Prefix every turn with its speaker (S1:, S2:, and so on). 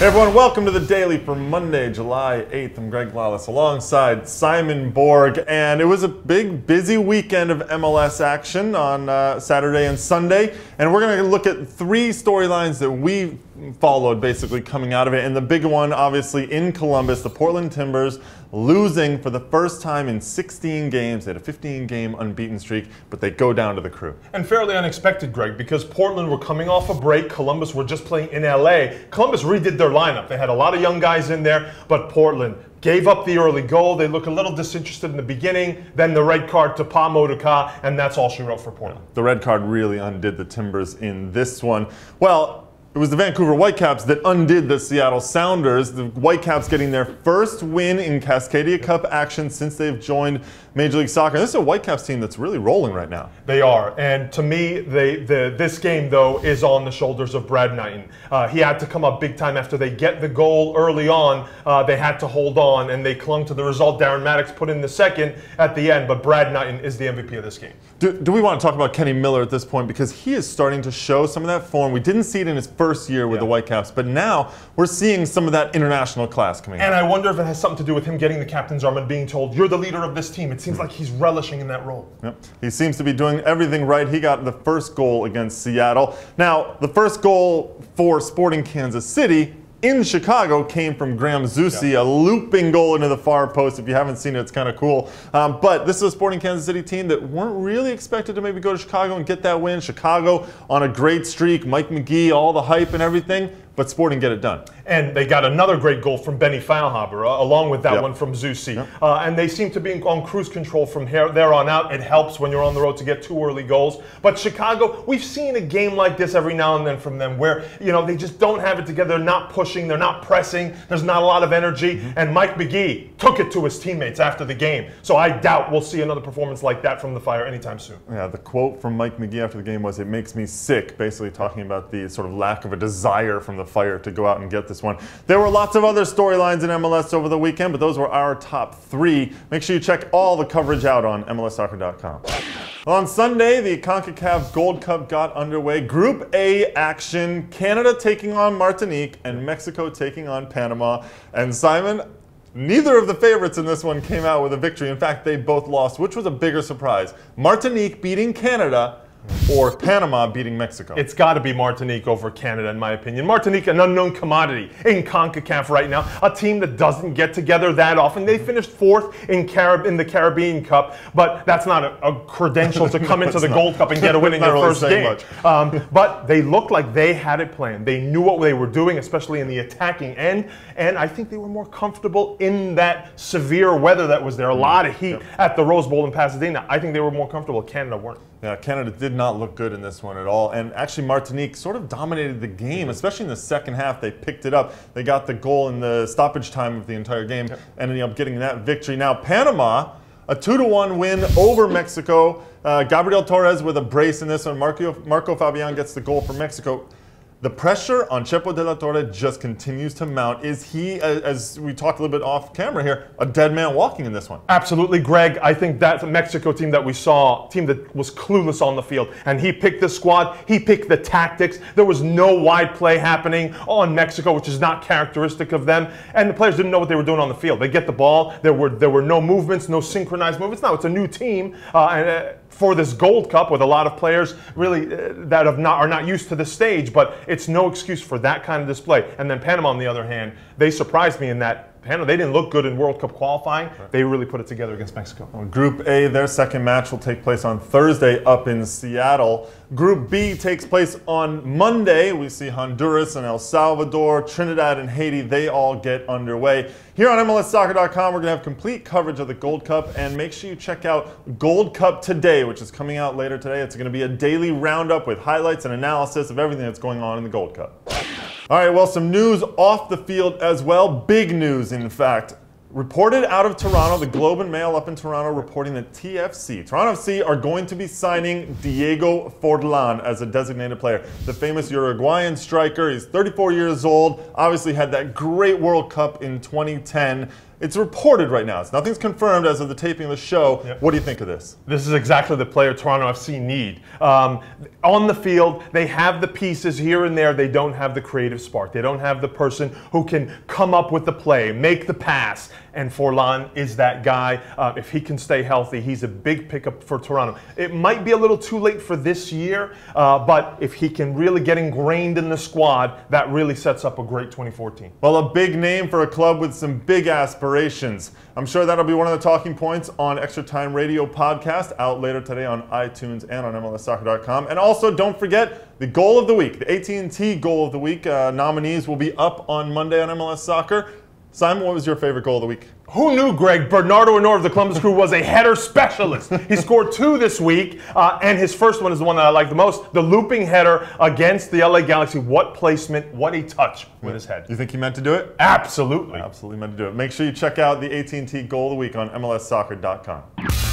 S1: Hey everyone, welcome to the Daily for Monday, July 8th. I'm Greg Lawless alongside Simon Borg, and it was a big, busy weekend of MLS action on Saturday and Sunday, and we're going to look at three storylines that we followed basically coming out of it, and the big one obviously in Columbus, the Portland Timbers losing for the first time in 16 games. They had a 15-game unbeaten streak, but they go down to the Crew.
S2: And fairly unexpected, Greg, because Portland were coming off a break. Columbus were just playing in LA. Columbus redid their lineup. They had a lot of young guys in there, but Portland gave up the early goal. They look a little disinterested in the beginning, then the red card to Pa Motuka, and that's all she wrote for Portland.
S1: The red card really undid the Timbers in this one. Well, it was the Vancouver Whitecaps that undid the Seattle Sounders. The Whitecaps getting their first win in Cascadia Cup action since they've joined Major League Soccer. This is a Whitecaps team that's really rolling right now.
S2: They are, and to me, this game, though, is on the shoulders of Brad Knighton. He had to come up big time after they get the goal early on. They had to hold on, and they clung to the result. Darren Maddox put in the second at the end, but Brad Knighton is the MVP of this game.
S1: Do we want to talk about Kenny Miller at this point? Because he is starting to show some of that form. We didn't see it in his first year with the Whitecaps, but now we're seeing some of that international class coming out.
S2: And I wonder if it has something to do with him getting the captain's arm and being told, you're the leader of this team. It seems like he's relishing in that role.
S1: Yep. He seems to be doing everything right. He got the first goal against Seattle. Now, the first goal for Sporting Kansas City in Chicago came from Graham Zusi, a looping goal into the far post. If you haven't seen it, it's kind of cool. But this is a Sporting Kansas City team that weren't really expected to maybe go to Chicago and get that win. Chicago on a great streak, Mike McGee, all the hype and everything, but Sporting get it done.
S2: And they got another great goal from Benny Feilhaber, along with that one from Zusi. And they seem to be on cruise control from there on out. It helps when you're on the road to get 2 early goals. But Chicago, we've seen a game like this every now and then from them where, you know, they just don't have it together. They're not pushing. They're not pressing. There's not a lot of energy. And Mike McGee took it to his teammates after the game. So I doubt we'll see another performance like that from the Fire anytime soon.
S1: Yeah, the quote from Mike McGee after the game was, "It makes me sick," basically talking about the sort of lack of a desire from the Fire to go out and get this one. There were lots of other storylines in MLS over the weekend, but those were our top 3. Make sure you check all the coverage out on MLSsoccer.com. On Sunday, the CONCACAF Gold Cup got underway. Group A action, Canada taking on Martinique and Mexico taking on Panama. And Simon, neither of the favorites in this one came out with a victory. In fact, they both lost, which was a bigger surprise. Martinique beating Canada or Panama beating Mexico?
S2: It's got to be Martinique over Canada, in my opinion. Martinique, an unknown commodity in CONCACAF right now, a team that doesn't get together that often. They finished 4th in the Caribbean Cup, but that's not a credential to come into the Gold Cup and get a win in your first game. But they looked like they had it planned. They knew what they were doing, especially in the attacking end, and I think they were more comfortable in that severe weather that was there. A lot of heat at the Rose Bowl in Pasadena. I think they were more comfortable. Canada weren't.
S1: Yeah, Canada did not look good in this one at all. And actually, Martinique sort of dominated the game, especially in the second half. They picked it up. They got the goal in the stoppage time of the entire game, ending up getting that victory. Now, Panama, a 2-1 win over Mexico. Gabriel Torres with a brace in this one. Marco Fabian gets the goal for Mexico. The pressure on Chepo de la Torre just continues to mount. Is he, as we talked a little bit off camera here, a dead man walking in this one?
S2: Absolutely, Greg. I think that Mexico team that we saw, team that was clueless on the field, and he picked the squad, he picked the tactics. There was no wide play happening on Mexico, which is not characteristic of them, and the players didn't know what they were doing on the field. They get the ball, there were no movements, no synchronized movements. Now, it's a new team, for this Gold Cup with a lot of players really that are not used to the stage, but it's no excuse for that kind of display. And then Panama, on the other hand, they surprised me in that Panama, they didn't look good in World Cup qualifying. They really put it together against Mexico.
S1: Well, Group A, their second match will take place on Thursday up in Seattle. Group B takes place on Monday. We see Honduras and El Salvador, Trinidad and Haiti. They all get underway. Here on MLSsoccer.com, we're going to have complete coverage of the Gold Cup, and make sure you check out Gold Cup Today, which is coming out later today. It's going to be a daily roundup with highlights and analysis of everything that's going on in the Gold Cup. All right, well, some news off the field as well. Big news, in fact. Reported out of Toronto, the Globe and Mail up in Toronto reporting that Toronto FC are going to be signing Diego Forlan as a designated player. The famous Uruguayan striker, he's 34 years old, obviously had that great World Cup in 2010. It's reported right now. Nothing's confirmed as of the taping of the show. Yep. What do you think of this?
S2: This is exactly the player Toronto FC need. On the field, they have the pieces here and there. They don't have the creative spark. They don't have the person who can come up with the play, make the pass. And Forlan is that guy. If he can stay healthy, he's a big pickup for Toronto. It might be a little too late for this year, but if he can really get ingrained in the squad, that really sets up a great 2014.
S1: Well, a big name for a club with some big aspirations. I'm sure that'll be one of the talking points on Extra Time Radio podcast, out later today on iTunes and on MLSsoccer.com. And also, don't forget the goal of the week, the AT&T goal of the week. Nominees will be up on Monday on MLS Soccer. Simon, what was your favorite goal of the week?
S2: Who knew, Greg? Bernardo Honor of the Columbus Crew was a header specialist. He scored 2 this week, and his first one is the one that I like the most. The looping header against the LA Galaxy. What placement, what a touch with his head.
S1: You think he meant to do it?
S2: Absolutely.
S1: Absolutely meant to do it. Make sure you check out the AT&T goal of the week on MLSsoccer.com.